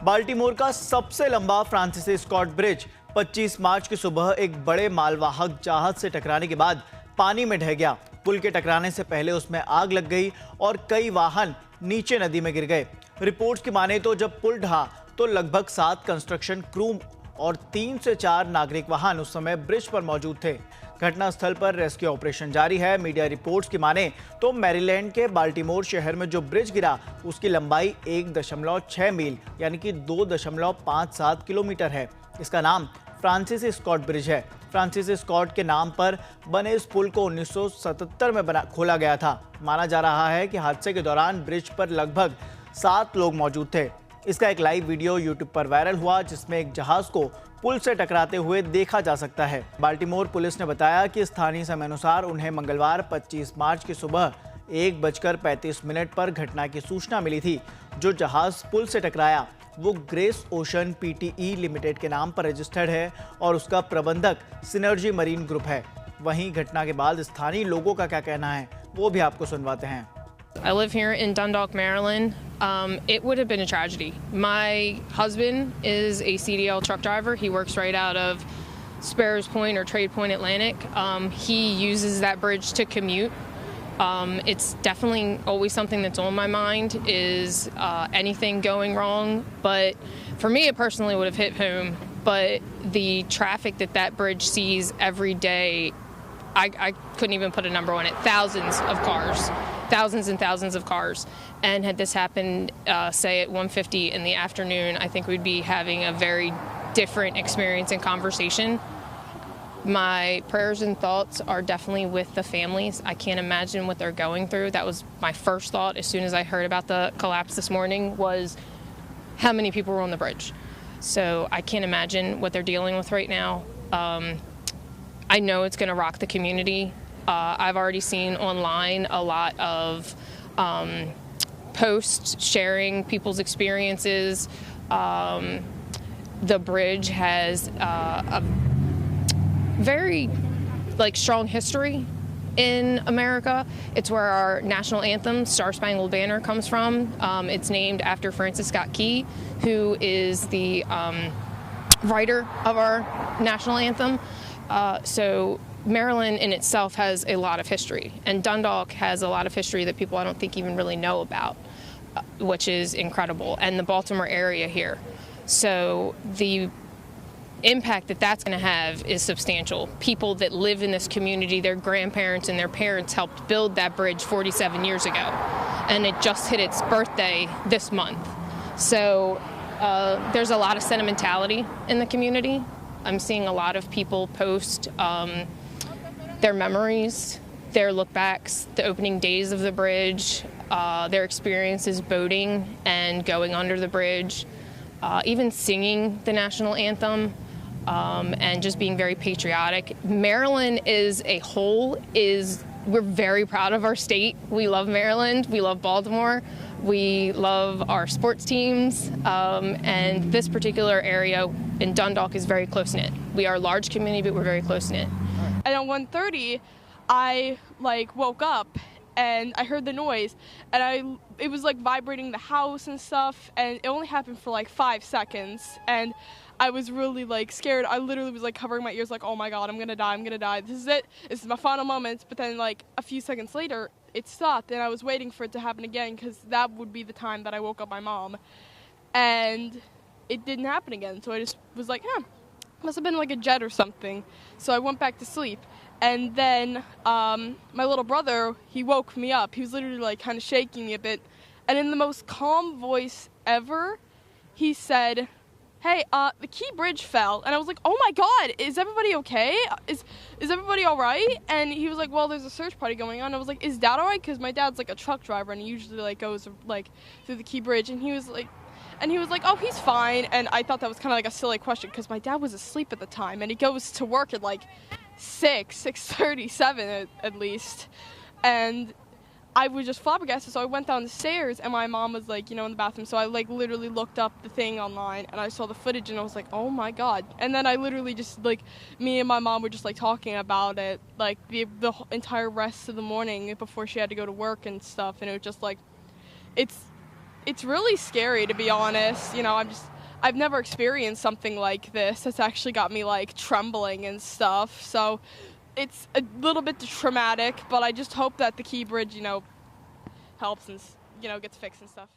Baltimore का सबसे लंबा फ्रांसिस स्कॉट ब्रिज 25 मार्च की सुबह एक बड़े मालवाहक जहाज से टकराने के बाद पानी में ढह गया। पुल के टकराने से पहले उसमें आग लग गई और कई वाहन नीचे नदी में गिर गए। रिपोर्ट्स की माने तो जब पुल ढहा तो लगभग 7 कंस्ट्रक्शन क्रू और 3 से 4 नागरिक वाहन उस समय ब्रिज पर मौजूद थे। घटनास्थल पर रेस्क्यू ऑपरेशन जारी है। मीडिया रिपोर्ट्स की माने तो मैरीलैंड के बाल्टीमोर शहर में जो ब्रिज गिरा उसकी लंबाई 1.6 मील यानी कि 2.57 किलोमीटर है। इसका नाम फ्रांसिस स्कॉट ब्रिज है। फ्रांसिस स्कॉट के नाम पर बने इस पुल को 1977 में खोला गया था। माना जा रहा है कि हादसे के दौरान ब्रिज पर लगभग 7 लोग मौजूद थे। इसका एक लाइव वीडियो यूट्यूब पर वायरल हुआ जिसमें एक जहाज को पुल से टकराते हुए देखा जा सकता है। बाल्टीमोर पुलिस ने बताया कि स्थानीय समय अनुसार उन्हें मंगलवार 25 मार्च की सुबह 1:35 पर घटना की सूचना मिली थी। जो जहाज पुल से टकराया वो ग्रेस ओशन पीटीई लिमिटेड के नाम पर रजिस्टर्ड है और उसका प्रबंधक सिनर्जी मरीन ग्रुप है। वहीं घटना के बाद स्थानीय लोगों का क्या कहना है वो भी आपको सुनवाते हैं। I live here in Dundalk, Maryland. It would have been a tragedy. My husband is a CDL truck driver. He works right out of Sparrows Point or Trade Point, Atlantic. He uses that bridge to commute. It's definitely always something that's on my mind is anything going wrong. But for me, it personally would have hit home. But the traffic that bridge sees every day, I couldn't even put a number on it. Thousands of cars. Thousands and thousands of cars. And had this happened, say at 1:50 in the afternoon, I think we'd be having a very different experience and conversation. My prayers and thoughts are definitely with the families. I can't imagine what they're going through. That was my first thought as soon as I heard about the collapse this morning was how many people were on the bridge. So I can't imagine what they're dealing with right now. I know it's going to rock the community. I've already seen online a lot of posts sharing people's experiences. The bridge has a very strong history in America. It's where our national anthem, Star Spangled Banner, comes from. It's named after Francis Scott Key, who is the writer of our national anthem. So Maryland in itself has a lot of history, and Dundalk has a lot of history that people I don't think even really know about, which is incredible, and the Baltimore area here. So the impact that's going to have is substantial. People that live in this community, their grandparents and their parents helped build that bridge 47 years ago, and it just hit its birthday this month. So there's a lot of sentimentality in the community. I'm seeing a lot of people post their memories, their look-backs, the opening days of the bridge, their experiences boating and going under the bridge, even singing the national anthem, and just being very patriotic. Maryland as a whole we're very proud of our state. We love Maryland. We love Baltimore. We love our sports teams. And this particular area in Dundalk is very close-knit. We are a large community, but we're very close-knit. And at 1:30, I woke up and I heard the noise, and it was vibrating the house and stuff, and it only happened for 5 seconds, and I was really scared. I literally was covering my ears oh my god, I'm gonna die, this is it, this is my final moments. But then a few seconds later it stopped, and I was waiting for it to happen again because that would be the time that I woke up my mom, and it didn't happen again. So I just was must have been a jet or something. So I went back to sleep, and then my little brother, he woke me up. He was literally kind of shaking me a bit, and in the most calm voice ever he said, "Hey, the Key Bridge fell." And I was "Oh my god, is everybody okay? Is everybody all right?" And he was "Well, there's a search party going on." I was "Is Dad all right?" Because my dad's a truck driver, and he usually goes through the Key Bridge, and he was "Oh, he's fine." And I thought that was kind of a silly question because my dad was asleep at the time, and he goes to work at 6:37 at least, and I was just flabbergasted. So I went down the stairs, and my mom was in the bathroom. So I literally looked up the thing online, and I saw the footage, and I was "Oh my god!" And then I literally just me and my mom were just talking about it the entire rest of the morning before she had to go to work and stuff. And it was just it's really scary, to be honest. I've never experienced something like this. It's actually got me like trembling and stuff. So it's a little bit traumatic, but I just hope that the Key Bridge, helps and, gets fixed and stuff.